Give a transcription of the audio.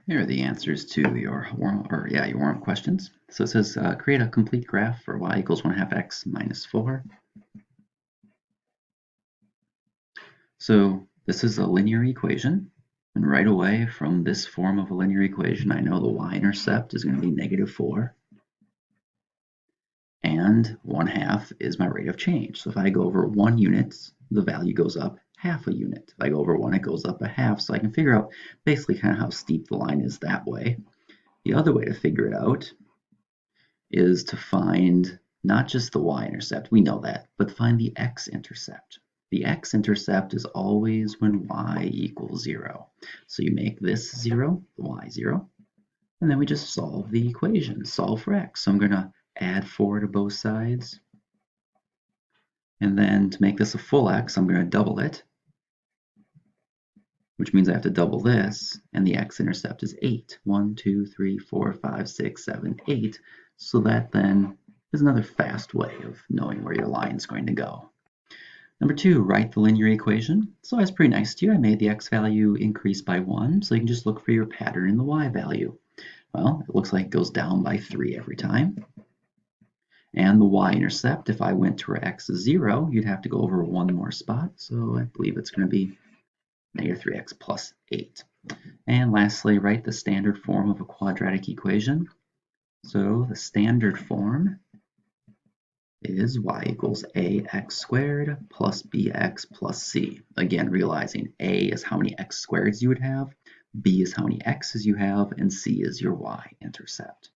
Here are the answers to your warm-up questions. So it says create a complete graph for y equals 1/2 x minus 4. So this is a linear equation, and right away from this form of a linear equation, I know the y-intercept is going to be -4, and 1/2 is my rate of change. So if I go over 1 unit, the value goes up half a unit. If I go over 1, it goes up a half, so I can figure out basically kind of how steep the line is that way. The other way to figure it out is to find not just the y-intercept, we know that, but find the x-intercept. The x-intercept is always when y equals 0. So you make this 0, the y 0, and then we just solve the equation, solve for x. So I'm going to add 4 to both sides, and then to make this a full x, I'm going to double it, which means I have to double this, and the x-intercept is 8. 1, 2, 3, 4, 5, 6, 7, 8. So that then is another fast way of knowing where your line is going to go. Number 2, write the linear equation. So that's pretty nice to you. I made the x value increase by 1, so you can just look for your pattern in the y value. Well, it looks like it goes down by 3 every time. And the y-intercept, if I went to where x is 0, you'd have to go over 1 more spot. So I believe it's going to be -3x plus 8. And lastly, write the standard form of a quadratic equation. So the standard form is y equals ax squared plus bx plus c. Again, realizing a is how many x squareds you would have, b is how many x's you have, and c is your y-intercept.